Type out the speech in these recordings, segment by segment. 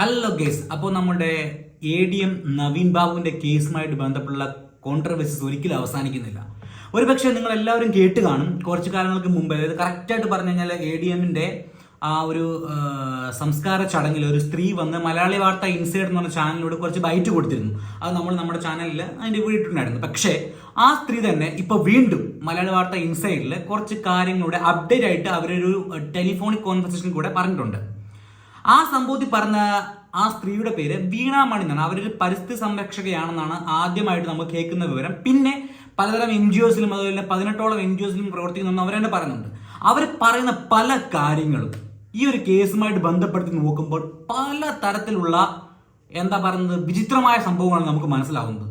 Hello guys. അപ്പോൾ നമ്മുടെ ADM Naveen ബാബുവിന്റെ കേസുമായിട്ട് ബന്ധപ്പെട്ടുള്ള കോൺട്രവേഴ്സീസ് ഒരിക്കലും അവസാനിക്കുന്നില്ല. ഒരുപക്ഷെ നിങ്ങൾ എല്ലാവരും കേട്ട് കാണും. കുറച്ച് കാലങ്ങൾക്ക് മുമ്പ്, അതായത് കറക്റ്റായിട്ട് പറഞ്ഞു കഴിഞ്ഞാൽ ADMന്റെ ആ ഒരു സംസ്കാര ചടങ്ങിൽ ഒരു സ്ത്രീ വന്ന് മലയാളി വാർത്ത ഇൻസൈഡ് എന്ന് പറഞ്ഞ ചാനലിനോട് കുറച്ച് ബൈറ്റ് കൊടുത്തിരുന്നു. അത് നമ്മൾ നമ്മുടെ ചാനലിൽ അതിന്റെ വീഡിയോ ഇട്ടിട്ടുണ്ടായിരുന്നു. പക്ഷേ ആ സ്ത്രീ തന്നെ ഇപ്പൊ വീണ്ടും മലയാളി വാർത്ത ഇൻസൈഡിൽ കുറച്ച് കാര്യങ്ങളുടെ അപ്ഡേറ്റ് ആയിട്ട് അവരൊരു ടെലിഫോണിക് കോൺവെർസേഷൻ കൂടെ പറഞ്ഞിട്ടുണ്ട്. ആ സംഭവത്തിൽ പറഞ്ഞ ആ സ്ത്രീയുടെ പേര് വീണാമണി എന്നാണ്. അവരൊരു പരിസ്ഥിതി സംരക്ഷകയാണെന്നാണ് ആദ്യമായിട്ട് നമ്മൾ കേൾക്കുന്ന വിവരം. പിന്നെ പലതരം NGOസിലും അതുപോലെ 18ഓളം NGOസിലും പ്രവർത്തിക്കുന്നെന്ന് അവർ തന്നെ പറയുന്നുണ്ട്. അവർ പറയുന്ന പല കാര്യങ്ങളും ഈ ഒരു കേസുമായിട്ട് ബന്ധപ്പെടുത്തി നോക്കുമ്പോൾ പല തരത്തിലുള്ള എന്താ പറയുന്നത് വിചിത്രമായ സംഭവങ്ങളാണ് നമുക്ക് മനസ്സിലാവുന്നത്.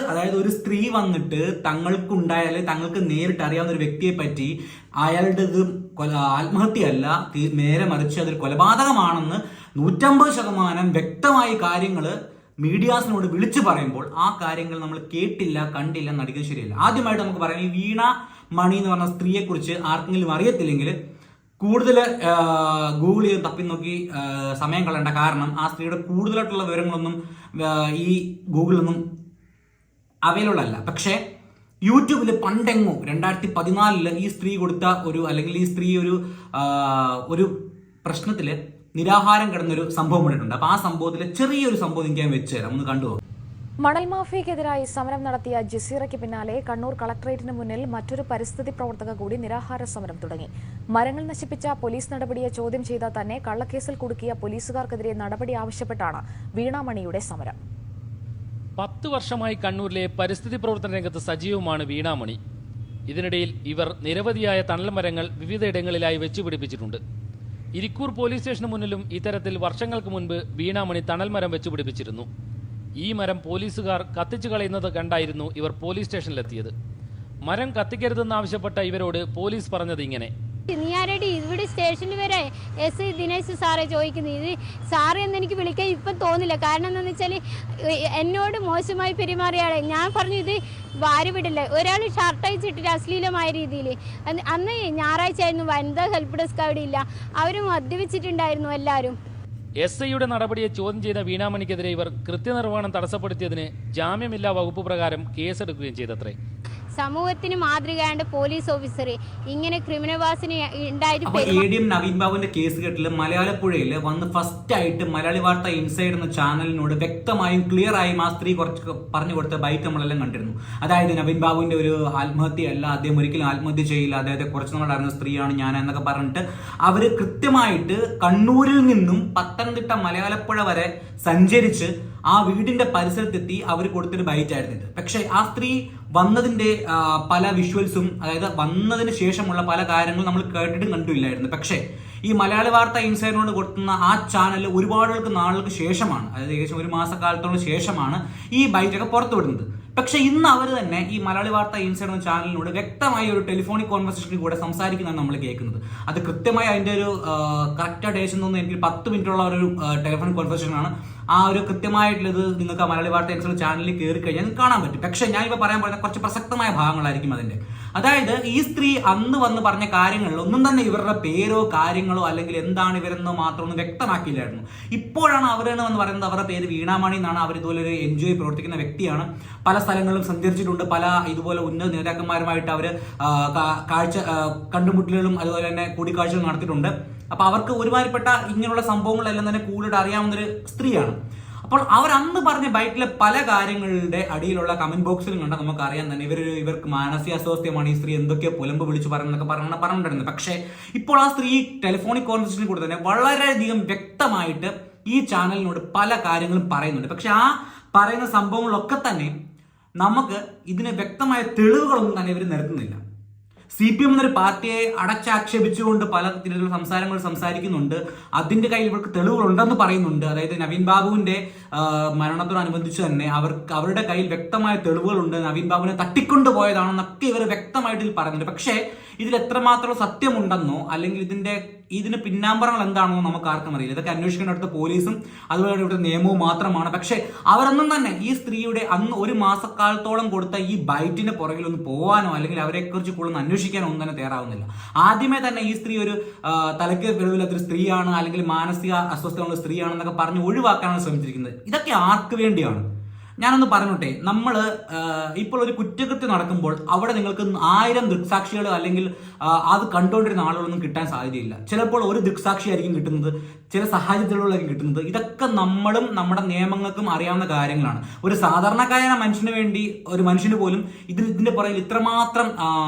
അതായത് ഒരു സ്ത്രീ വന്നിട്ട് തങ്ങൾക്കുണ്ടായാലും തങ്ങൾക്ക് നേരിട്ട് അറിയാവുന്ന ഒരു വ്യക്തിയെ പറ്റി അയാളുടെ ആത്മഹത്യയല്ല, നേരെ മറിച്ച് അതൊരു കൊലപാതകമാണെന്ന് 150% വ്യക്തമായി കാര്യങ്ങൾ മീഡിയാസിനോട് വിളിച്ചു പറയുമ്പോൾ ആ കാര്യങ്ങൾ നമ്മൾ കേട്ടില്ല കണ്ടില്ല നടിക്കുന്നത് ശരിയല്ല. ആദ്യമായിട്ട് നമുക്ക് പറയാം, ഈ വീണ മണി എന്ന് പറഞ്ഞ സ്ത്രീയെ കുറിച്ച് ആർക്കെങ്കിലും അറിയത്തില്ലെങ്കിൽ കൂടുതൽ ഗൂഗിൾ ചെയ്ത് തപ്പി നോക്കി സമയം കളയേണ്ട. കാരണം ആ സ്ത്രീയുടെ കൂടുതലായിട്ടുള്ള വിവരങ്ങളൊന്നും ഈ ഗൂഗിളിലൊന്നും അവൈലബിൾ അല്ല. പക്ഷേ യൂട്യൂബിൽ പണ്ടെങ്ങോ 2014 ഈ സ്ത്രീ കൊടുത്ത അല്ലെങ്കിൽ ഈ സ്ത്രീ ഒരു പ്രശ്നത്തിൽ നിരാഹാരം കിടന്നൊരു സംഭവം കണ്ടിട്ടുണ്ട്. അപ്പൊ ആ സംഭവത്തിലെ ചെറിയൊരു സംഭവം എനിക്ക് ഞാൻ വെച്ച് തരാം, ഒന്ന് കണ്ടുപോകും. മണൽ മാഫിയക്കെതിരായി സമരം നടത്തിയ ജസീറയ്ക്ക് പിന്നാലെ കണ്ണൂർ കളക്ടറേറ്റിന് മുന്നിൽ മറ്റൊരു പരിസ്ഥിതി പ്രവർത്തക കൂടി നിരാഹാര സമരം തുടങ്ങി. മരങ്ങൾ നശിപ്പിച്ച പോലീസ് നടപടിയെ ചോദ്യം ചെയ്ത തന്നെ കള്ളക്കേസിൽ കുടുക്കിയ പോലീസുകാർക്കെതിരെ നടപടി ആവശ്യപ്പെട്ടാണ് വീണാമണിയുടെ സമരം. 10 വർഷമായി കണ്ണൂരിലെ പരിസ്ഥിതി പ്രവർത്തന രംഗത്ത് സജീവമാണ് വീണാമണി. ഇതിനിടയിൽ ഇവർ നിരവധിയായ തണൽ മരങ്ങൾ വിവിധയിടങ്ങളിലായി വെച്ചുപിടിപ്പിച്ചിട്ടുണ്ട്. ഇരിക്കൂർ പോലീസ് സ്റ്റേഷന് മുന്നിലും ഇത്തരത്തിൽ വർഷങ്ങൾക്ക് മുൻപ് വീണാമണി തണൽ മരം വെച്ചുപിടിപ്പിച്ചിരുന്നു. ഈ മരം പോലീസുകാർ കത്തിച്ചു കളയുന്നത് കണ്ടായിരുന്നു ഇവർ പോലീസ് സ്റ്റേഷനിലെത്തിയത്. മരം കത്തിക്കരുതെന്നാവശ്യപ്പെട്ട ഇവരോട് പോലീസ് പറഞ്ഞത് ഇങ്ങനെ: നീയാരടി ഇവിടെ സ്റ്റേഷനിൽ വരെ SI ദിനേശ് സാറെ ചോദിക്കുന്നത്, ഇത് സാറ് എന്ന് എനിക്ക് വിളിക്കാൻ ഇപ്പം തോന്നില്ല. കാരണം എന്താണെന്ന് വെച്ചാൽ എന്നോട് മോശമായി പെരുമാറിയാളെ ഞാൻ പറഞ്ഞു ഇത് വാരി വിടില്ല. ഒരാൾ ഷർട്ട് അയച്ചിട്ടിട്ട് അശ്ലീലമായ രീതിയിൽ. അന്ന് ഞായറാഴ്ച ആയിരുന്നു, വനിതാ ഹെൽപ്പ് ഡെസ്ക് അവിടെ ഇല്ല, അവർ മദ്യപിച്ചിട്ടുണ്ടായിരുന്നു എല്ലാവരും. SIയുടെ നടപടിയെ ചോദ്യം ചെയ്ത വീണാമണിക്കെതിരെ ഇവർ കൃത്യനിർവഹണം തടസ്സപ്പെടുത്തിയതിന് ജാമ്യമില്ലാ വകുപ്പ് പ്രകാരം കേസെടുക്കുകയും ചെയ്തത്രേ. സമൂഹത്തിന് മാതൃകയാണ്ട് പോലീസ് ഓഫീസർ ഇങ്ങനെ ക്രിമിനൽ വാസന ഉണ്ടായിട്ട്. ADM നവീൻ ബാബുവിന്റെ കേസ് കേട്ടില് മലയാളപ്പുഴയിൽ വന്ന് ഫസ്റ്റ് ആയിട്ട് മലയാളി വാർത്ത ഇൻസൈഡ് എന്ന ചാനലിനോട് വ്യക്തമായും ക്ലിയർ ആയും ആ സ്ത്രീ കുറച്ച് പറഞ്ഞു കൊടുത്ത ബൈറ്റ് നമ്മളെല്ലാം കണ്ടിരുന്നു. അതായത് നവീൻ ബാബുവിന്റെ ഒരു ആത്മഹത്യയല്ല, അദ്ദേഹം ഒരിക്കലും ആത്മഹത്യ ചെയ്യില്ല, അദ്ദേഹത്തെ കുറച്ച് നമ്മൾ അറിയുന്ന സ്ത്രീയാണ് ഞാൻ എന്നൊക്കെ പറഞ്ഞിട്ട് അവര് കൃത്യമായിട്ട് കണ്ണൂരിൽ നിന്നും പത്തനംതിട്ട മലയാളപ്പുഴ വരെ സഞ്ചരിച്ച് ആ വീടിന്റെ പരിസരത്തെത്തി അവർ കൊടുത്തൊരു ബൈറ്റ് ആയിരുന്നു ഇത്. പക്ഷെ ആ സ്ത്രീ വന്നതിന്റെ പല വിഷ്വൽസും, അതായത് വന്നതിന് ശേഷമുള്ള പല കാര്യങ്ങളും നമ്മൾ കേട്ടിട്ടും കണ്ടില്ലായിരുന്നു. പക്ഷേ ഈ മലയാളി വാർത്ത ഇൻസൈഡിനോട് കൊടുക്കുന്ന ആ ചാനൽ ഒരുപാട് നാളുകൾക്ക് ശേഷമാണ്, അതായത് ഏകദേശം 1 മാസക്കാലത്തോളം ശേഷമാണ് ഈ ബൈറ്റൊക്കെ പുറത്തു വിടുന്നത്. പക്ഷെ ഇന്ന് അവർ തന്നെ ഈ മലയാളി വാർത്ത ഇൻസൈഡ് എന്ന ചാനലിനോട് വ്യക്തമായി ഒരു ടെലിഫോണിക് കോൺവെർസേഷനിൽ കൂടെ സംസാരിക്കുന്നതാണ് നമ്മൾ കേൾക്കുന്നത്. അത് കൃത്യമായി അതിന്റെ ഒരു കറക്റ്റ് ഡേഷൻ തോന്നുന്നു എനിക്ക് 10 മിനിറ്റുള്ള ഒരു ടെലിഫോണിക് കോൺവെർസേഷൻ ആണ്. ആ ഒരു കൃത്യമായിട്ടുള്ളത് നിങ്ങൾക്ക് മലയാളി വാർത്ത ഇൻസൈഡ് ചാനലിൽ കയറി കഴിഞ്ഞാൽ കാണാൻ പറ്റും. പക്ഷെ ഞാൻ ഇപ്പോൾ പറയാൻ പോകുന്ന കുറച്ച് പ്രസക്തമായ ഭാഗങ്ങളായിരിക്കും അതിന്റെ. അതായത് ഈ സ്ത്രീ അന്ന് വന്ന് പറഞ്ഞ കാര്യങ്ങളിൽ ഒന്നും തന്നെ ഇവരുടെ പേരോ കാര്യങ്ങളോ അല്ലെങ്കിൽ എന്താണ് ഇവരെന്നോ മാത്രമൊന്നും വ്യക്തമാക്കിയില്ലായിരുന്നു. ഇപ്പോഴാണ് അവരെന്ന് വന്ന് പറയുന്നത് അവരുടെ പേര് വീണാമണി എന്നാണ്. അവർ ഇതുപോലെ ഒരു NGO പ്രവർത്തിക്കുന്ന വ്യക്തിയാണ്, പല സ്ഥലങ്ങളിലും സഞ്ചരിച്ചിട്ടുണ്ട്, പല ഇതുപോലെ ഉന്നത നേതാക്കന്മാരുമായിട്ട് അവർ കണ്ടുമുട്ടലുകളും അതുപോലെ തന്നെ കൂടിക്കാഴ്ചകൾ നടത്തിയിട്ടുണ്ട്. അപ്പൊ അവർക്ക് ഒരുമാതിരിപ്പെട്ട ഇങ്ങനെയുള്ള സംഭവങ്ങളെല്ലാം തന്നെ കൂടുതൽ അറിയാവുന്നൊരു സ്ത്രീയാണ്. അപ്പോൾ അവർ അന്ന് പറഞ്ഞ ബൈക്കിലെ പല കാര്യങ്ങളുടെ അടിയിലുള്ള കമന്റ് ബോക്സിലും കണ്ടാൽ നമുക്ക് അറിയാൻ തന്നെ ഇവർക്ക് മാനസിക അസ്വാസ്ഥ്യമാണ്, ഈ സ്ത്രീ എന്തൊക്കെയോ പുലമ്പ് വിളിച്ചു പറയുന്നതൊക്കെ പറഞ്ഞിട്ടുണ്ടായിരുന്നു. പക്ഷേ ഇപ്പോൾ ആ സ്ത്രീ ടെലിഫോണിക് കോൺവെർസേഷനിൽ കൂടെ തന്നെ വളരെയധികം വ്യക്തമായിട്ട് ഈ ചാനലിനോട് പല കാര്യങ്ങളും പറയുന്നുണ്ട്. പക്ഷെ ആ പറയുന്ന സംഭവങ്ങളൊക്കെ തന്നെ നമുക്ക് ഇതിന് വ്യക്തമായ തെളിവുകളൊന്നും തന്നെ ഇവർ നിരത്തുന്നില്ല. CPM എന്നൊരു പാർട്ടിയെ അടച്ചാക്ഷേപിച്ചുകൊണ്ട് പല തരത്തിലുള്ള സംസാരങ്ങൾ സംസാരിക്കുന്നുണ്ട്. അതിന്റെ കയ്യിൽ ഇവർക്ക് തെളിവുകളുണ്ടെന്ന് പറയുന്നുണ്ട്. അതായത് നവീൻ ബാബുവിന്റെ മരണത്തോടനുബന്ധിച്ച് തന്നെ അവരുടെ കയ്യിൽ വ്യക്തമായ തെളിവുകളുണ്ട്, നവീൻ ബാബുവിനെ തട്ടിക്കൊണ്ടുപോയതാണെന്നൊക്കെ ഇവർ വ്യക്തമായിട്ട് പറയുന്നുണ്ട്. പക്ഷേ ഇതിൽ എത്രമാത്രം സത്യമുണ്ടെന്നോ അല്ലെങ്കിൽ ഇതിന് പിന്നാമ്പറങ്ങൾ എന്താണെന്നോ നമുക്ക് ആർക്കും അറിയില്ല. ഇതൊക്കെ അന്വേഷിക്കേണ്ട അടുത്ത പോലീസും അതുപോലെ ഇവിടുത്തെ നിയമവും മാത്രമാണ്. പക്ഷേ അവരൊന്നും തന്നെ ഈ സ്ത്രീയുടെ അന്ന് ഒരു മാസക്കാലത്തോളം കൊടുത്ത ഈ ബൈറ്റിന് പുറകിൽ ഒന്ന് പോകാനോ അല്ലെങ്കിൽ അവരെക്കുറിച്ച് കൂടുതൽ അന്വേഷിക്കാനോ ഒന്നും തന്നെ തയ്യാറാവുന്നില്ല. ആദ്യമേ തന്നെ ഈ സ്ത്രീ ഒരു തലയ്ക്ക് വെളിവില്ലാത്തൊരു സ്ത്രീയാണ് അല്ലെങ്കിൽ മാനസിക അസ്വസ്ഥതയുള്ള സ്ത്രീയാണെന്നൊക്കെ പറഞ്ഞ് ഒഴിവാക്കാനാണ് ശ്രമിച്ചിരിക്കുന്നത്. ഇതൊക്കെ ആർക്ക് വേണ്ടിയാണ്? ഞാനൊന്ന് പറഞ്ഞോട്ടെ, നമ്മൾ ഇപ്പോൾ ഒരു കുറ്റകൃത്യം നടക്കുമ്പോൾ അവിടെ നിങ്ങൾക്ക് 1000 ദൃക്സാക്ഷികൾ അല്ലെങ്കിൽ അത് കണ്ടുകൊണ്ടിരുന്ന ആളുകളൊന്നും കിട്ടാൻ സാധ്യതയില്ല. ചിലപ്പോൾ ഒരു ദൃക്സാക്ഷിയായിരിക്കും കിട്ടുന്നത്, ചില സാഹചര്യങ്ങളിലായിരിക്കും കിട്ടുന്നത്. ഇതൊക്കെ നമ്മളും നമ്മുടെ നിയമങ്ങൾക്കും അറിയാവുന്ന കാര്യങ്ങളാണ്. ഒരു സാധാരണക്കാരായ മനുഷ്യന് പോലും ഇതിന്റെ പുറകിൽ ഇത്രമാത്രം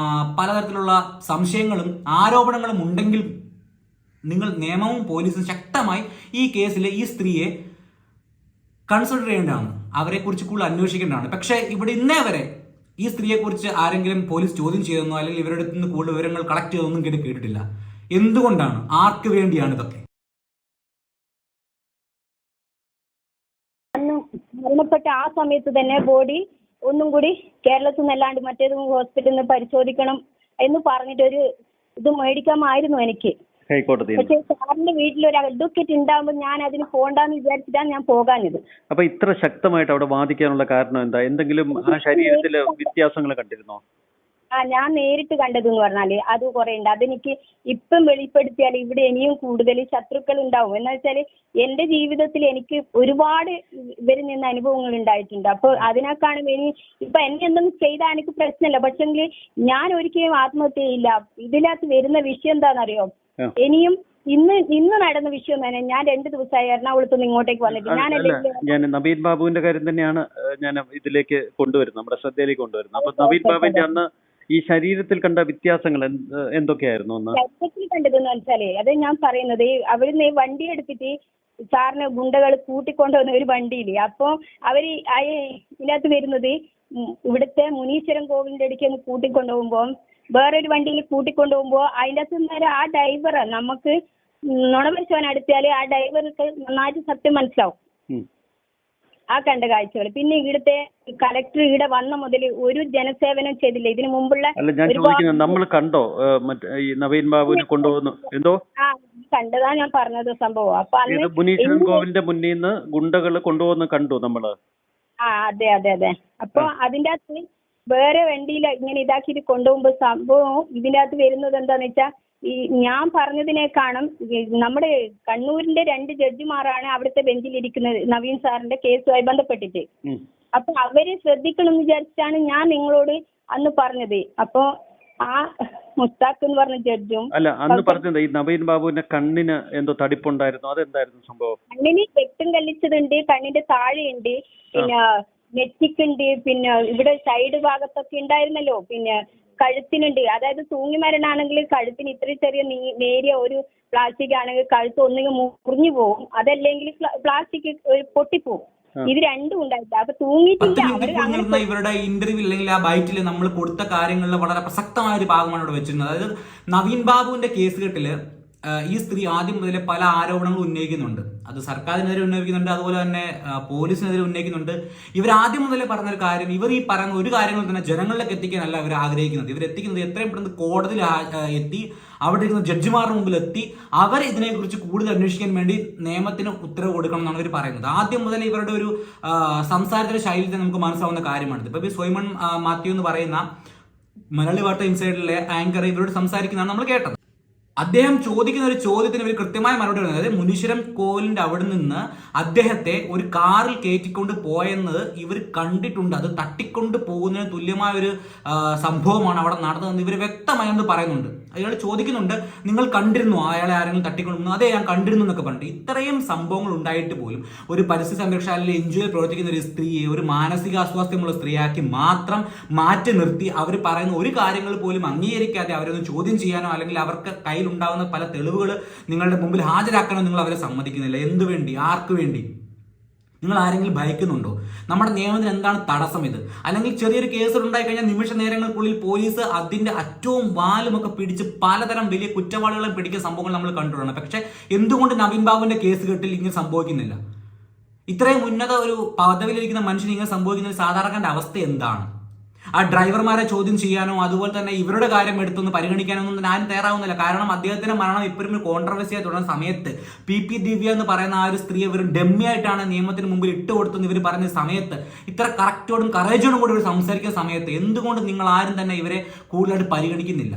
പലതരത്തിലുള്ള സംശയങ്ങളും ആരോപണങ്ങളും ഉണ്ടെങ്കിൽ നിങ്ങൾ നിയമവും പോലീസും ശക്തമായി ഈ കേസിലെ ഈ സ്ത്രീയെ കൺസിഡർ ചെയ്യേണ്ടതാണ്, അവരെക്കുറിച്ച് കൂടുതൽ അന്വേഷിക്കേണ്ടതാണ്. പക്ഷേ ഇവിടെ ഇന്നേ വരെ ഈ സ്ത്രീയെക്കുറിച്ച് ആരെങ്കിലും പോലീസ് ചോദ്യം ചെയ്തെന്നോ അല്ലെങ്കിൽ ഇവരുടെ നിന്ന് കൂടുതൽ വിവരങ്ങൾ കളക്ട് ചെയ്തൊന്നും കേട്ടിട്ടില്ല. എന്തുകൊണ്ടാണ്? ആർക്ക് വേണ്ടിയാണ് ഇതൊക്കെ? മരണപ്പെട്ട ആ സമയത്ത് തന്നെ ബോഡി ഒന്നും കൂടി കേരളത്തിൽ നിന്നല്ലാണ്ട് മറ്റേതും ഹോസ്പിറ്റലിൽ നിന്ന് പരിശോധിക്കണം എന്ന് പറഞ്ഞിട്ടൊരു ഇത് മേടിക്കാമായിരുന്നു എനിക്ക്. പക്ഷേ സാറിന്റെ വീട്ടിൽ ഒരു അഡ്വക്കേറ്റ് ഉണ്ടാകുമ്പോൾ ഞാൻ അതിന് പോകണ്ടെന്ന് വിചാരിച്ചിട്ടാണ് ഞാൻ പോകാഞ്ഞത്. അപ്പൊ ഇത്ര ശക്തമായിട്ട് അവിടെ വാദിക്കാനുള്ള കാരണം എന്താ? എന്തെങ്കിലും ആ ശരീരത്തിലെ വ്യത്യാസങ്ങൾ കണ്ടിരുന്നോ? ഞാൻ നേരിട്ട് കണ്ടതെന്ന് പറഞ്ഞാല് അത് കുറെ ഉണ്ട്. അതെനിക്ക് ഇപ്പം വെളിപ്പെടുത്തിയാൽ ഇവിടെ ഇനിയും കൂടുതൽ ശത്രുക്കൾ ഉണ്ടാവും. എന്ന് വെച്ചാല് എന്റെ ജീവിതത്തിൽ എനിക്ക് ഒരുപാട് ഇവരിൽ നിന്ന് അനുഭവങ്ങൾ ഉണ്ടായിട്ടുണ്ട്. അപ്പൊ അതിനേക്കാണ് ഇനി ഇപ്പൊ എന്നെ എന്തെങ്കിലും ചെയ്താൽ എനിക്ക് പ്രശ്നമില്ല. പക്ഷെങ്കിൽ ഞാൻ ഒരിക്കലും ആത്മഹത്യ ചെയ്യില്ല. ഇതിനകത്ത് വരുന്ന വിഷയം എന്താണെന്നറിയോ? ഇനിയും ഇന്ന് നടന്ന വിഷയം തന്നെ. ഞാൻ 2 ദിവസമായി എറണാകുളത്ത് നിന്ന് ഇങ്ങോട്ടേക്ക് വന്നിട്ട് ഞാൻ നവീൻ ബാബുവിന്റെ കാര്യം തന്നെയാണ് ഞാൻ ഇതിലേക്ക് കൊണ്ടുവരുന്നത്, നമ്മുടെ ശ്രദ്ധയിലേക്ക് കൊണ്ടുവരുന്നത്. അപ്പൊ നവീൻ ബാബുവിന്റെ അന്ന് ഈ ശരീരത്തിൽ കണ്ട വ്യത്യാസങ്ങൾ എന്തൊക്കെയായിരുന്നു? ശരീരത്തിൽ കണ്ടതെന്ന് വെച്ചാലേ അത് ഞാൻ പറയുന്നത്, അവിടുന്ന് വണ്ടി എടുത്തിട്ട് സാറിന് ഗുണ്ടകൾ കൂട്ടിക്കൊണ്ടുവന്ന ഒരു വണ്ടിയില്. അപ്പൊ അവര് ഇതിനകത്ത് വരുന്നത് ഇവിടുത്തെ മുനീശ്വരൻ കോവിലിന്റെ അടുക്ക് ഒന്ന് കൂട്ടിക്കൊണ്ടുപോകുമ്പോൾ വേറൊരു വണ്ടിയിൽ കൂട്ടിക്കൊണ്ടുപോകുമ്പോ അതിൻ്റെ അകത്ത് നേരെ ആ ഡ്രൈവർ നമുക്ക് നുണമരിച്ചവൻ അടുത്താല് ആ ഡ്രൈവർക്ക് നന്നായിട്ട് സത്യം മനസ്സിലാവും ആ കണ്ട കാഴ്ചകൾ. പിന്നെ ഇവിടുത്തെ കലക്ടർ ഇവിടെ വന്ന മുതൽ ഒരു ജനസേവനം ചെയ്തില്ല ഇതിനു മുമ്പുള്ള. നമ്മൾ കണ്ടോ ഈ നവീൻ ബാബുവിനെ കൊണ്ടുപോകുന്നു? എന്തോ കണ്ടതാ ഞാൻ പറഞ്ഞത് സംഭവം. അപ്പൊ മുനീശ്വരൻ കോവിലിന്റെ മുന്നിൽ നിന്ന് ഗുണ്ടകൾ കൊണ്ടുപോകുന്ന കണ്ടു നമ്മള്. അതെ അതെ അതെ. അപ്പൊ അതിന്റെ അകത്ത് വേറെ വണ്ടിയിൽ ഇങ്ങനെ ഇതാക്കിയിട്ട് കൊണ്ടുപോകുമ്പോ സംഭവം ഇതിന്റെ അകത്ത് വരുന്നത് എന്താന്ന് വെച്ചാൽ ഈ ഞാൻ പറഞ്ഞതിനേക്കാളും നമ്മുടെ കണ്ണൂരിന്റെ 2 ജഡ്ജിമാരാണ് അവിടുത്തെ ബെഞ്ചിലിരിക്കുന്നത് നവീൻ സാറിന്റെ കേസുമായി ബന്ധപ്പെട്ടിട്ട്. അപ്പൊ അവര് ശ്രദ്ധിക്കണം എന്ന് വിചാരിച്ചാണ് ഞാൻ നിങ്ങളോട് അന്ന് പറഞ്ഞത്. അപ്പൊ ആ മുസ്താഖ് എന്ന് പറഞ്ഞ ജഡ്ജും അല്ല അന്ന് പറഞ്ഞത് ഈ നവീൻ ബാബുവിന്റെ കണ്ണിന് എന്തോ തടിപ്പുണ്ടായിരുന്നു, അതെന്തായിരുന്നു സംഭവം? കണ്ണിന് രക്തം കല്ലിച്ചതുണ്ട്, കണ്ണിന്റെ താഴെയുണ്ട്, പിന്നെ നെറ്റിക്കുണ്ട്, പിന്നെ ഇവിടെ സൈഡ് ഭാഗത്തൊക്കെ ഉണ്ടായിരുന്നല്ലോ, പിന്നെ കഴുത്തിനുണ്ട്. അതായത് തൂങ്ങി മരണാണെങ്കിൽ കഴുത്തിന് ഇത്ര ചെറിയ നേരിയ ഒരു പ്ലാസ്റ്റിക് ആണെങ്കിൽ കഴുത്ത് ഒന്നുകിൽ മുറിഞ്ഞു പോകും, അതല്ലെങ്കിൽ പ്ലാസ്റ്റിക് പൊട്ടിപ്പോവും. ഇത് രണ്ടും ഉണ്ടായില്ല. അപ്പൊ തൂങ്ങിയിട്ടില്ല. ഇവരുടെ ഇന്റർവ്യൂ അല്ലെങ്കിൽ ആ ബൈറ്റിൽ നമ്മൾ കൊടുത്ത കാര്യങ്ങളിൽ വളരെ പ്രസക്തമായ ഒരു ഭാഗമാണ് ഇവിടെ വെച്ചിരുന്നത്. അതായത് നവീൻ ബാബുവിന്റെ കേസ് കെട്ടില് ഈ സ്ത്രീ ആദ്യം മുതലേ പല ആരോപണങ്ങളും ഉന്നയിക്കുന്നുണ്ട്. അത് സർക്കാരിനെതിരെ ഉന്നയിക്കുന്നുണ്ട്, അതുപോലെ തന്നെ പോലീസിനെതിരെ ഉന്നയിക്കുന്നുണ്ട്. ഇവർ ആദ്യം മുതലേ പറഞ്ഞൊരു കാര്യം, ഇവർ ഈ പറയുന്ന ഒരു കാര്യങ്ങൾ തന്നെ ജനങ്ങളിലേക്ക് എത്തിക്കാനല്ല ഇവർ ആഗ്രഹിക്കുന്നത്. ഇവർ എത്തിക്കുന്നത് എത്രയും പെട്ടെന്ന് കോടതിയിൽ എത്തി അവിടെ ഇരുന്ന ജഡ്ജിമാരുടെ മുമ്പിൽ എത്തി അവർ ഇതിനെക്കുറിച്ച് കൂടുതൽ അന്വേഷിക്കാൻ വേണ്ടി നിയമത്തിന് ഉത്തരവ് കൊടുക്കണം എന്നാണ് ഇവർ പറയുന്നത്. ആദ്യം മുതൽ ഇവരുടെ ഒരു സംസാരത്തിന്റെ ശൈലിയിൽ നമുക്ക് മനസ്സിലാവുന്ന കാര്യമാണിത്. ഇപ്പൊ സോയ്മൺ മാത്യു എന്ന് പറയുന്ന മലയാളി വാർത്ത ഇൻസൈഡിലെ ആങ്കർ ഇവരോട് സംസാരിക്കുന്നതാണ് നമ്മൾ കേട്ടത്. അദ്ദേഹം ചോദിക്കുന്ന ഒരു ചോദ്യത്തിന് ഇവർ കൃത്യമായ മറുപടി പറയുന്നത്, അതായത് മുനീശ്വരം കോവിലിന്റെ അവിടെ നിന്ന് അദ്ദേഹത്തെ ഒരു കാറിൽ കയറ്റിക്കൊണ്ട് പോയെന്നത് ഇവർ കണ്ടിട്ടുണ്ട്, അത് തട്ടിക്കൊണ്ട് പോകുന്നതിന് തുല്യമായ ഒരു സംഭവമാണ് അവിടെ നടന്നതെന്ന് ഇവർ വ്യക്തമായി എന്ന് പറയുന്നുണ്ട്. അയാൾ ചോദിക്കുന്നുണ്ട്, നിങ്ങൾ കണ്ടിരുന്നു അയാളെ ആരെങ്കിലും തട്ടിക്കൊണ്ടു? അതെ, ഞാൻ കണ്ടിരുന്നു എന്നൊക്കെ പറഞ്ഞിട്ട് ഇത്രയും സംഭവങ്ങൾ ഉണ്ടായിട്ട് പോലും ഒരു പരിസ്ഥിതി സംരക്ഷണയിൽ എൻജിഒയിൽ പ്രവർത്തിക്കുന്ന ഒരു സ്ത്രീയെ ഒരു മാനസിക അസ്വാസ്ഥ്യമുള്ള സ്ത്രീയാക്കി മാത്രം മാറ്റി നിർത്തി അവർ പറയുന്ന ഒരു കാര്യങ്ങൾ പോലും അംഗീകരിക്കാതെ അവരൊന്ന് ചോദ്യം ചെയ്യാനോ അല്ലെങ്കിൽ അവർക്ക് ഉണ്ടാകുന്ന പല തെളിവുകൾ നിങ്ങളുടെ മുമ്പിൽ ഹാജരാക്കാനോ നിങ്ങൾ അവരെ സമ്മതിക്കുന്നില്ല. എന്തു വേണ്ടി? ആർക്ക് വേണ്ടി? നിങ്ങൾ ആരെങ്കിലും ഭയക്കുന്നുണ്ടോ? നമ്മുടെ നിയമത്തിന് എന്താണ് തടസ്സം ഇത്? അല്ലെങ്കിൽ ചെറിയൊരു കേസ് ഉണ്ടായി കഴിഞ്ഞാൽ നിമിഷ നേരങ്ങൾക്കുള്ളിൽ പോലീസ് അതിന്റെ അറ്റവും വാലുമൊക്കെ പിടിച്ച് പലതരം വലിയ കുറ്റവാളികളെ പിടിക്കുന്ന സംഭവങ്ങൾ നമ്മൾ കണ്ടുകൊണ്ടാണ്. പക്ഷെ എന്തുകൊണ്ട് നവീൻ ബാബുവിന്റെ കേസ് കെട്ടിൽ ഇങ്ങനെ സംഭവിക്കുന്നില്ല? ഇത്രയും ഉന്നത ഒരു പദവിയിലിരിക്കുന്ന മനുഷ്യന് ഇങ്ങനെ സംഭവിക്കുന്ന സാധാരണക്കാരന്റെ അവസ്ഥ എന്താണ്? ആ ഡ്രൈവർമാരെ ചോദ്യം ചെയ്യാനോ അതുപോലെ തന്നെ ഇവരുടെ കാര്യം എടുത്തൊന്ന് പരിഗണിക്കാനോ ഒന്നും ഞാൻ തയ്യാറാവുന്നില്ല. കാരണം അദ്ദേഹത്തിന്റെ മരണം ഇപ്പോഴും ഒരു കോൺട്രവേഴ്സിയായി തുടങ്ങുന്ന സമയത്ത് PP ദിവ്യ എന്ന് പറയുന്ന ആ ഒരു സ്ത്രീയെ ഇവർ ഡെമ്മിയായിട്ടാണ് നിയമത്തിന് മുമ്പിൽ ഇട്ടുകൊടുത്തെന്ന് ഇവർ പറഞ്ഞ സമയത്ത്, ഇത്ര കറക്റ്റോടും കറേജോടും കൂടി ഇവർ സംസാരിക്കുന്ന സമയത്ത് എന്തുകൊണ്ട് നിങ്ങൾ ആരും തന്നെ ഇവരെ കൂടുതലായിട്ട് പരിഗണിക്കുന്നില്ല?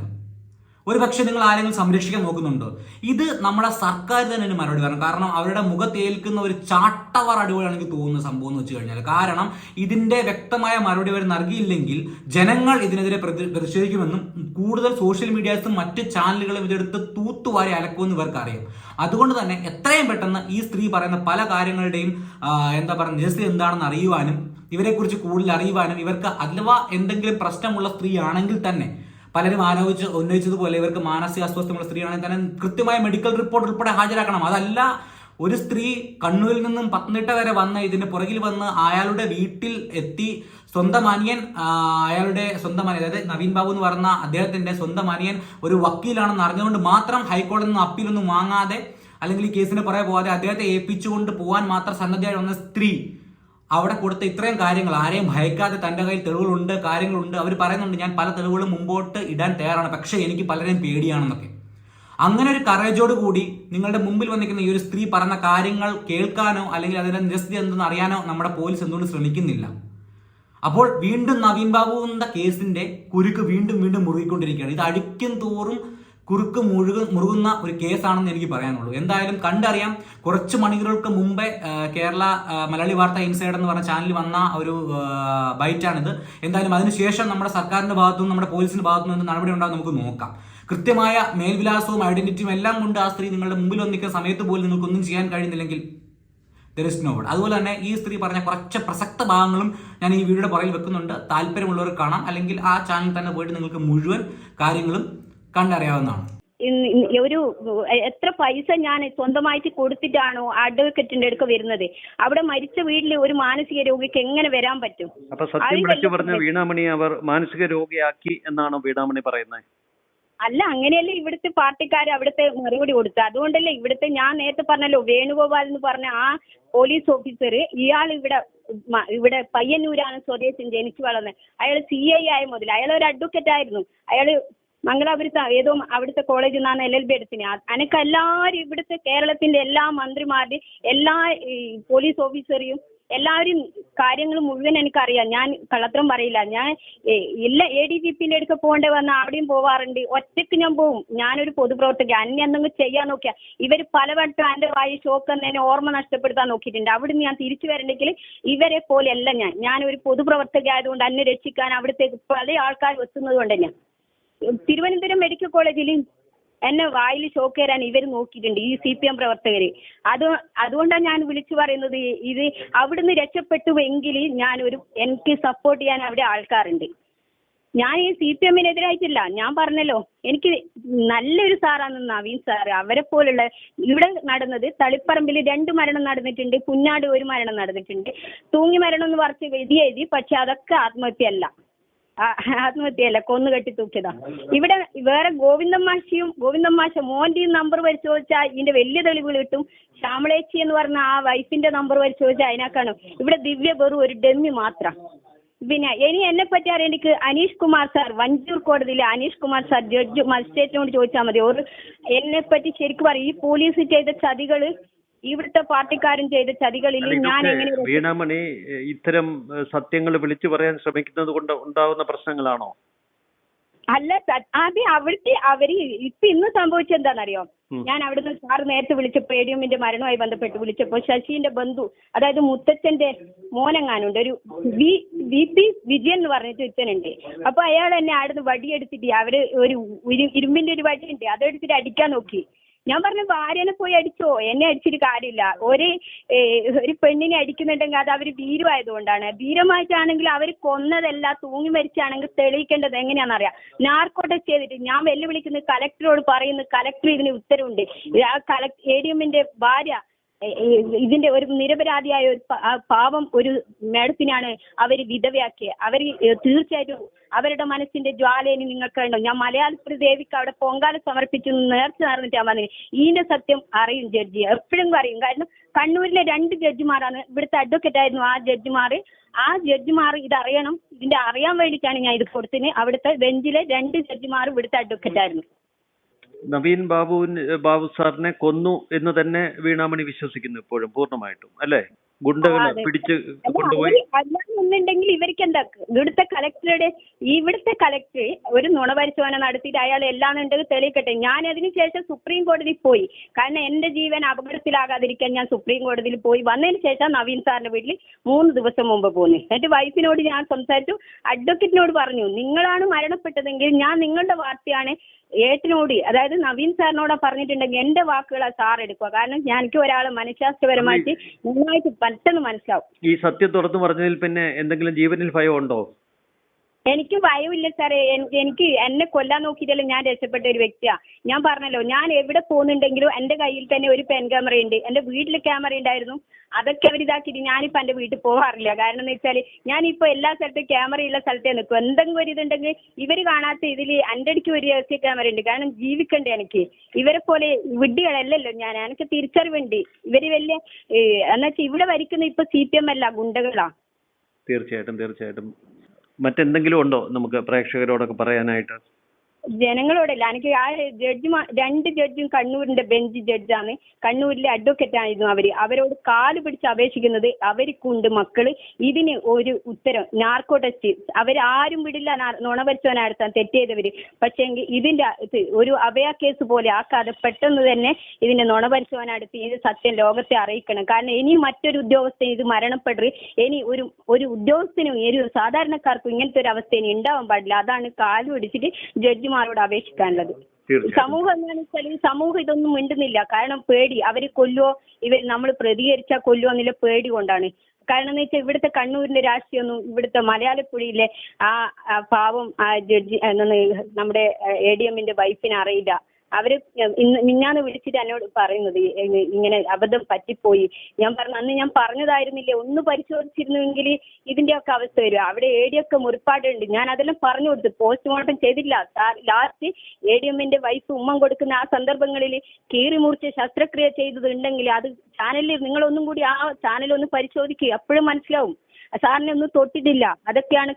ഒരു പക്ഷേ നിങ്ങൾ ആരെങ്കിലും സംരക്ഷിക്കാൻ നോക്കുന്നുണ്ടോ? ഇത് നമ്മുടെ സർക്കാർ തന്നെ മറുപടി പറയണം. കാരണം അവരുടെ മുഖത്തേൽക്കുന്ന ഒരു ചാട്ടവാർ അടിപൊളിയാണ് എനിക്ക് തോന്നുന്ന സംഭവം എന്ന് വെച്ച് കഴിഞ്ഞാൽ. കാരണം ഇതിന്റെ വ്യക്തമായ മറുപടി അവർ നൽകിയില്ലെങ്കിൽ ജനങ്ങൾ ഇതിനെതിരെ പ്രതിഷേധിക്കുമെന്നും കൂടുതൽ സോഷ്യൽ മീഡിയാസും മറ്റ് ചാനലുകളും ഇതെടുത്ത് തൂത്തുവാരി അലക്കുമെന്ന് ഇവർക്കറിയാം. അതുകൊണ്ട് തന്നെ എത്രയും പെട്ടെന്ന് ഈ സ്ത്രീ പറയുന്ന പല കാര്യങ്ങളുടെയും എന്താ പറയുക നിജസ്ഥിതി എന്താണെന്ന് അറിയുവാനും ഇവരെക്കുറിച്ച് കൂടുതൽ അറിയുവാനും, ഇവർക്ക് അഥവാ എന്തെങ്കിലും പ്രശ്നമുള്ള സ്ത്രീ ആണെങ്കിൽ തന്നെ പലരും ഉന്നയിച്ചതുപോലെ ഇവർക്ക് മാനസിക അസ്വസ്ഥമുള്ള സ്ത്രീയാണെങ്കിൽ തന്നെ കൃത്യമായ മെഡിക്കൽ റിപ്പോർട്ട് ഉൾപ്പെടെ ഹാജരാക്കണം. അതല്ല ഒരു സ്ത്രീ കണ്ണൂരിൽ നിന്നും പത്തനംതിട്ട വരെ വന്ന് ഇതിന് പുറകിൽ വന്ന് അയാളുടെ വീട്ടിൽ എത്തി സ്വന്തം അനിയൻ, അയാളുടെ സ്വന്തം അനിയൻ, അതായത് നവീൻ ബാബു എന്ന് പറഞ്ഞ അദ്ദേഹത്തിന്റെ സ്വന്തം അനിയൻ ഒരു വക്കീലാണെന്ന് അറിഞ്ഞുകൊണ്ട് മാത്രം ഹൈക്കോടതിയിൽ നിന്ന് അപ്പീലൊന്നും വാങ്ങാതെ അല്ലെങ്കിൽ ഈ കേസിന് പുറകെ പോകാതെ അദ്ദേഹത്തെ ഏൽപ്പിച്ചുകൊണ്ട് പോകാൻ മാത്രം സന്നദ്ധയായി വന്ന സ്ത്രീ അവിടെ കൊടുത്ത ഇത്രയും കാര്യങ്ങൾ ആരെയും ഭയക്കാതെ തൻ്റെ കയ്യിൽ തെളിവുകളുണ്ട്, കാര്യങ്ങളുണ്ട്. അവർ പറയുന്നുണ്ട് ഞാൻ പല തെളിവുകളും മുമ്പോട്ട് ഇടാൻ തയ്യാറാണ്, പക്ഷേ എനിക്ക് പലരെയും പേടിയാണെന്നൊക്കെ. അങ്ങനെ ഒരു കറേജോട് കൂടി നിങ്ങളുടെ മുമ്പിൽ വന്നിരിക്കുന്ന ഈ ഒരു സ്ത്രീ പറഞ്ഞ കാര്യങ്ങൾ കേൾക്കാനോ അല്ലെങ്കിൽ അതിന്റെ നിജസ്ഥിതി എന്തെന്ന് അറിയാനോ നമ്മുടെ പോലീസ് എന്തുകൊണ്ട് ശ്രമിക്കുന്നില്ല? അപ്പോൾ വീണ്ടും നവീൻ ബാബുവിന്റെ കേസിന്റെ കുരുക്ക് വീണ്ടും വീണ്ടും മുറുകിക്കൊണ്ടിരിക്കുകയാണ്. ഇത് അടിക്കും തോറും കുറുക്ക് മുറുകുന്ന ഒരു കേസാണെന്ന് എനിക്ക് പറയാനുള്ളൂ. എന്തായാലും കണ്ടറിയാം. കുറച്ച് മണിക്കൂറുകൾക്ക് മുമ്പേ കേരള മലയാളി വാർത്ത ഇൻസൈഡ് എന്ന് പറഞ്ഞ ചാനലിൽ വന്ന ഒരു ബൈറ്റാണിത്. എന്തായാലും അതിനുശേഷം നമ്മുടെ സർക്കാരിന്റെ ഭാഗത്തുനിന്നും നമ്മുടെ പോലീസിന്റെ ഭാഗത്തുനിന്നും നടപടി ഉണ്ടാകും നമുക്ക് നോക്കാം. കൃത്യമായ മേൽവിലാസവും ഐഡന്റിറ്റിയും എല്ലാം കൊണ്ട് ആ സ്ത്രീ നിങ്ങളുടെ മുമ്പിൽ വന്നിരിക്കുന്ന സമയത്ത് പോലും നിങ്ങൾക്കൊന്നും ചെയ്യാൻ കഴിയുന്നില്ലെങ്കിൽ അതുപോലെ തന്നെ ഈ സ്ത്രീ പറഞ്ഞ കുറച്ച് പ്രസക്ത ഭാഗങ്ങളും ഞാൻ ഈ വീഡിയോയുടെ പുറകിൽ വെക്കുന്നുണ്ട്. താല്പര്യമുള്ളവർക്ക് കാണാം, അല്ലെങ്കിൽ ആ ചാനൽ തന്നെ പോയിട്ട് നിങ്ങൾക്ക് മുഴുവൻ കാര്യങ്ങളും കണ്ടറിയാവുന്നതാണ്. ഒരു എത്ര പൈസ ഞാൻ സ്വന്തമായിട്ട് കൊടുത്തിട്ടാണോ അഡ്വക്കേറ്റിന്റെ അടുക്ക വരുന്നത്? അവിടെ മരിച്ച വീട്ടിൽ ഒരു മാനസിക രോഗിക്ക് എങ്ങനെ വരാൻ പറ്റും? അപ്പൊ സത്യം വിളിച്ചു പറഞ്ഞ വീണാമണി അവർ മാനസിക രോഗിയാക്കി എന്നാണോ വീണാമണി പറയുന്നത്? അല്ല, അങ്ങനെയല്ലേ ഇവിടുത്തെ പാർട്ടിക്കാർ അവിടുത്തെ മറുപടി കൊടുത്തത്. അതുകൊണ്ടല്ലേ ഇവിടുത്തെ ഞാൻ നേരത്തെ പറഞ്ഞല്ലോ വേണുഗോപാൽ എന്ന് പറഞ്ഞ ആ പോലീസ് ഓഫീസർ, ഇയാൾ ഇവിടെ പയ്യന്നൂരാണ് സ്വദേശം, ജനിച്ചു വളർന്നത്. അയാൾ CI ആയ മുതൽ അയാൾ ഒരു അഡ്വക്കേറ്റ് ആയിരുന്നു. അയാൾ മംഗലാപുരത്ത് ഏതോ അവിടുത്തെ കോളേജിൽ നിന്നാണ് LLB എടുത്തിന്. അനക്ക് എല്ലാവരും ഇവിടുത്തെ കേരളത്തിന്റെ എല്ലാ മന്ത്രിമാരുടെയും എല്ലാ പോലീസ് ഓഫീസറെയും എല്ലാവരും കാര്യങ്ങൾ മുഴുവൻ എനിക്കറിയാം. ഞാൻ കള്ളത്തരം പറയില്ല. ഞാൻ എല്ലാ ADGPന്റെ അടുക്ക പോകേണ്ടി വന്ന അവിടെയും പോവാറുണ്ട്. ഒറ്റയ്ക്ക് ഞാൻ പോവും. ഞാനൊരു പൊതുപ്രവർത്തക. അന്നെ എന്തെങ്കിലും ചെയ്യാൻ നോക്കിയാൽ ഇവർ പലവട്ടം എൻ്റെ വായി ഷോക്ക് എന്നതിനെ ഓർമ്മ നഷ്ടപ്പെടുത്താൻ നോക്കിയിട്ടുണ്ട്. അവിടുന്ന് ഞാൻ തിരിച്ചു വരണമെങ്കിൽ ഇവരെ പോലെയല്ല ഞാനൊരു പൊതുപ്രവർത്തക ആയതുകൊണ്ട് എന്നെ രക്ഷിക്കാൻ അവിടുത്തേക്ക് പല ആൾക്കാർ എത്തുന്നത് കൊണ്ട് ഞാൻ തിരുവനന്തപുരം മെഡിക്കൽ കോളേജിൽ എന്നെ വായിൽ ഷോക്ക് തരാൻ ഇവർ നോക്കിയിട്ടുണ്ട്, ഈ CPM പ്രവർത്തകര്. അതുകൊണ്ടാണ് ഞാൻ വിളിച്ചു പറയുന്നത്. ഇത് അവിടുന്ന് രക്ഷപ്പെട്ടുവെങ്കിൽ എനിക്ക് സപ്പോർട്ട് ചെയ്യാൻ അവിടെ ആൾക്കാരുണ്ട്. ഞാൻ ഈ CPMനെതിരായിട്ടില്ല. ഞാൻ പറഞ്ഞല്ലോ, എനിക്ക് നല്ലൊരു സാറാണ് നവീൻ സാറ്. അവരെ പോലുള്ള ഇവിടെ നടന്നത് തളിപ്പറമ്പിൽ 2 മരണം നടന്നിട്ടുണ്ട്, പുന്നാട് 1 മരണം നടന്നിട്ടുണ്ട്. തൂങ്ങി മരണം എന്ന് പറഞ്ഞ് എഴുതി, പക്ഷെ അതൊക്കെ ആത്മഹത്യയല്ല, കൊന്നു കെട്ടി തൂക്കിയതാ. ഇവിടെ വേറെ ഗോവിന്ദൻ മാഷ മോന്റെയും നമ്പർ പരിശോധിച്ചാൽ ഇതിന്റെ വലിയ തെളിവുകൾ കിട്ടും. ശ്യാമളേച്ചി എന്ന് പറഞ്ഞ ആ വൈഫിന്റെ നമ്പർ പരിശോധിച്ചാൽ അതിനേക്കാണ്. ഇവിടെ ദിവ്യ വെറും ഒരു ഡെമ്മി മാത്രം. പിന്നെ ഇനി എന്നെ പറ്റി അറിയാൻ എനിക്ക് അനീഷ് കുമാർ സാർ, വഞ്ചൂർ കോടതിയിലെ അനീഷ് കുമാർ സാർ ജഡ്ജ് മജിസ്ട്രേറ്റിനോട് ചോദിച്ചാൽ മതി. എന്നെ പറ്റി ശരിക്കും പറയും, ഈ പോലീസ് ചെയ്ത ചതികള്, ഇവിടുത്തെ പാർട്ടിക്കാരും ചെയ്ത ചതികളിൽ ഞാൻ എങ്ങനെ. വീണാമണി ഇത്തരം സത്യങ്ങൾ വിളിച്ചു പറയാൻ ശ്രമിക്കുന്നത് കൊണ്ട് ഉണ്ടാവുന്ന പ്രശ്നങ്ങളാണോ? അല്ല, അത് അവര് ഇന്ന് സംഭവിച്ചെന്താണെന്നറിയോ? ഞാൻ അവിടുന്ന് സാർ നേരത്തെ വിളിച്ചപ്പോൾ ADMന്റെ മരണവുമായി ബന്ധപ്പെട്ട് വിളിച്ചപ്പോൾ ശശിന്റെ ബന്ധു, അതായത് മുത്തച്ഛന്റെ മോനെങ്ങാനുണ്ട്, ഒരു VP വിജയൻ എന്ന് പറഞ്ഞിട്ട് ഒരുത്തനുണ്ട്. അപ്പൊ അയാൾ എന്നെ അവിടുന്ന് വടിയെടുത്തിട്ട് അവര് ഒരു ഇരുമ്പിന്റെ ഒരു വടിയുണ്ട്, അതെടുത്തിട്ട് അടിക്കാൻ നോക്കി. ഞാൻ പറഞ്ഞു ഭാര്യനെ പോയി അടിച്ചോ, എന്നെ അടിച്ചിട്ട് കാര്യമില്ല. ഒരു പെണ്ണിനെ അടിക്കുന്നുണ്ടെങ്കിൽ അത് അവർ ധീരമായതുകൊണ്ടാണ്. ധീരമായിട്ടാണെങ്കിൽ അവർ കൊന്നതല്ല, തൂങ്ങി മരിച്ചാണെങ്കിൽ തെളിയിക്കേണ്ടത് എങ്ങനെയാണെന്നറിയാം. നാർക്കോട്ടിക്സ് ചെയ്തിട്ട് ഞാൻ വെല്ലുവിളിക്കുന്നത് കലക്ടറോട് പറയുന്നു, കലക്ടർ ഇതിന് ഉത്തരവുണ്ട്. ADMന്റെ ഭാര്യ ഇതിന്റെ ഒരു നിരപരാധിയായ ഒരു പാവം ഒരു മേഡത്തിനാണ് അവർ വിധവയാക്കിയത്. അവർ തീർച്ചയായിട്ടും അവരുടെ മനസ്സിന്റെ ജ്വാലയിൽ നിങ്ങൾക്ക് കണ്ടോ. ഞാൻ മലയാള ദേവിക്ക് അവിടെ പൊങ്കാല സമർപ്പിച്ചു നേർച്ച നടന്നിട്ടാ വന്നത്. ഇതിന്റെ സത്യം അറിയും ജഡ്ജി, എപ്പോഴും അറിയും. കാരണം കണ്ണൂരിലെ 2 ജഡ്ജിമാരാണ് ഇവിടുത്തെ അഡ്വക്കേറ്റ് ആയിരുന്നു ആ ജഡ്ജിമാർ ഇതറിയണം. ഇതിന്റെ അറിയാൻ വേണ്ടിയിട്ടാണ് ഞാൻ ഇത് കൊടുത്തത്. അവിടുത്തെ ബെഞ്ചിലെ 2 ജഡ്ജിമാർ ഇവിടുത്തെ അഡ്വക്കേറ്റ് ആയിരുന്നു. നവീൻ ബാബു സാറിനെ കൊന്നു എന്ന് തന്നെ വീണാമണി വിശ്വസിക്കുന്നു ഇപ്പോഴും പൂർണ്ണമായിട്ടും, അല്ലേ? ഗുണ്ടകളെ പിടിച്ച് കൊണ്ടുപോയി. അല്ലാന്നുണ്ടെങ്കിൽ ഇവർക്ക് എന്താ ഇവിടുത്തെ കളക്ടർ ഒരു നുണ പരിശോധന നടത്തിയിട്ട് അയാൾ എല്ലാന്നുണ്ടെങ്കിൽ തെളിയിക്കട്ടെ. ഞാൻ അതിനുശേഷം സുപ്രീം കോടതിയിൽ പോയി. കാരണം എന്റെ ജീവൻ അപകടത്തിലാകാതിരിക്കാൻ ഞാൻ സുപ്രീം കോടതിയിൽ പോയി. വന്നതിന് ശേഷം നവീൻ സാറിന്റെ വീട്ടിൽ 3 ദിവസം മുമ്പ് പോന്നു. എന്നിട്ട് വൈഫിനോട് ഞാൻ സംസാരിച്ചു, അഡ്വക്കേറ്റിനോട് പറഞ്ഞു, നിങ്ങളാണ് മരണപ്പെട്ടതെങ്കിൽ ഞാൻ നിങ്ങളുടെ വാർത്തയാണ് ഏട്ടനോട്, അതായത് നവീൻ സാറിനോട് പറഞ്ഞിട്ടുണ്ടെങ്കിൽ എന്റെ വാക്കുകളാ സാർ എടുക്കുക. കാരണം എനിക്ക് ഒരാളെ മനഃശാസ്ത്രപരമായിട്ട് നന്നായിട്ട് പെട്ടെന്ന് മനസ്സിലാവും. ഈ സത്യം തുറന്നു പറഞ്ഞതിൽ പിന്നെ എന്തെങ്കിലും ജീവനിൽ ഭയം ഉണ്ടോ? എനിക്ക് ഭയമില്ല സാറേ. എനിക്ക് എന്നെ കൊല്ലാൻ നോക്കിയിട്ടല്ല ഞാൻ രക്ഷപ്പെട്ട ഒരു വ്യക്തിയാ. ഞാൻ പറഞ്ഞല്ലോ, ഞാൻ എവിടെ പോകുന്നുണ്ടെങ്കിലും എന്റെ കയ്യിൽ തന്നെ ഒരു പെൻ ക്യാമറ ഉണ്ട്. എന്റെ വീട്ടിൽ ക്യാമറ ഉണ്ടായിരുന്നു. അതൊക്കെ അവരിതാക്കിയിട്ട് ഞാനിപ്പോൾ എൻ്റെ വീട്ടിൽ പോകാറില്ല. കാരണം എന്ന് വെച്ചാൽ ഞാനിപ്പോൾ എല്ലാ സ്ഥലത്തും ക്യാമറയുള്ള സ്ഥലത്തേ നിൽക്കും. എന്തെങ്കിലും ഒരു ഇതുണ്ടെങ്കിൽ ഇവർ കാണാത്ത ഇതിൽ എൻ്റെ അടുക്ക് ഒരു രഹസ്യ ക്യാമറ ഉണ്ട്. കാരണം ജീവിക്കണ്ടേ എനിക്ക്. ഇവരെ പോലെ വിഡ്ഢികളല്ലല്ലോ എനിക്ക് തിരിച്ചറിവുണ്ട്. ഇവർ വലിയ എന്നുവെച്ചാൽ ഇവിടെ ഭരിക്കുന്ന ഇപ്പോൾ CPM അല്ല, ഗുണ്ടകളാ. തീർച്ചയായിട്ടും. മറ്റെന്തെങ്കിലും ഉണ്ടോ നമുക്ക് പ്രേക്ഷകരോടൊക്കെ പറയാനായിട്ട്? ജനങ്ങളോടല്ല, എനിക്ക് ആ 2 ജഡ്ജും കണ്ണൂരിന്റെ ബെഞ്ച് ജഡ്ജാണ്. കണ്ണൂരിലെ അഡ്വക്കേറ്റ് ആയിരുന്നു അവരോട് കാല് പിടിച്ച് അപേക്ഷിക്കുന്നത്, അവർക്കുണ്ട് മക്കള്. ഇതിന് ഒരു ഉത്തരം നാർക്കോ ടെസ്റ്റ് അവരാരും വിടില്ല. നുണപരിശോധന നടത്താൻ തെറ്റെയ്തവര്. പക്ഷേ ഇതിന്റെ ഒരു അഭയ കേസ് പോലെ ആക്കാതെ പെട്ടെന്ന് തന്നെ ഇതിന്റെ നുണപരിശോധന നടത്തി ഇത് സത്യം ലോകത്തെ അറിയിക്കണം. കാരണം ഇനി മറ്റൊരു ഉദ്യോഗസ്ഥൻ ഇത് മരണപ്പെടരുത്. ഇനി ഒരു ഉദ്യോഗസ്ഥനും ഒരു സാധാരണക്കാർക്കും ഇങ്ങനത്തെ ഒരു അവസ്ഥ ഇനി ഉണ്ടാവാൻ പാടില്ല. അതാണ് കാല് പിടിച്ചിട്ട് ജഡ്ജിമാരോട് അപേക്ഷിക്കാനുള്ളത്. സമൂഹം എന്താണെന്ന് വെച്ചാൽ സമൂഹം ഇതൊന്നും മിണ്ടുന്നില്ല. കാരണം പേടി, അവര് കൊല്ലുവോ, നമ്മൾ പ്രതികരിച്ചാൽ കൊല്ലുവോ എന്നുള്ള പേടി കൊണ്ടാണ്. കാരണം എന്ന് വെച്ചാൽ ഇവിടുത്തെ കണ്ണൂരിന്റെ രാഷ്ട്രീയമൊന്നും ഇവിടുത്തെ മലയാളപ്പുഴയിലെ ആ പാവം ആ ജഡ്ജി നമ്മുടെ ADMന്റെ വൈഫിന് അറിയില്ല. അവര് മിഞ്ഞാന്ന് വിളിച്ചിട്ട് എന്നോട് പറയുന്നത് ഇങ്ങനെ അബദ്ധം പറ്റിപ്പോയി. ഞാൻ പറഞ്ഞു, അന്ന് ഞാൻ പറഞ്ഞതായിരുന്നില്ലേ, ഒന്ന് പരിശോധിച്ചിരുന്നെങ്കിൽ ഇതിന്റെയൊക്കെ അവസ്ഥ വരും. അവിടെ AD മുറിപ്പാടുണ്ട്. ഞാൻ അതെല്ലാം പറഞ്ഞു കൊടുത്തു. പോസ്റ്റ്മോർട്ടം ചെയ്തില്ല. ലാസ്റ്റ് ADMന്റെ വൈഫ് ഉമ്മം കൊടുക്കുന്ന ആ സന്ദർഭങ്ങളിൽ കീറി മുറിച്ച് ശസ്ത്രക്രിയ ചെയ്തതുണ്ടെങ്കിൽ അത് ചാനലിൽ നിങ്ങളൊന്നും കൂടി ആ ചാനലൊന്ന് പരിശോധിക്കുക. അപ്പോഴും മനസ്സിലാവും സാറിനെ ഒന്നും തൊട്ടിട്ടില്ല. അതൊക്കെയാണ്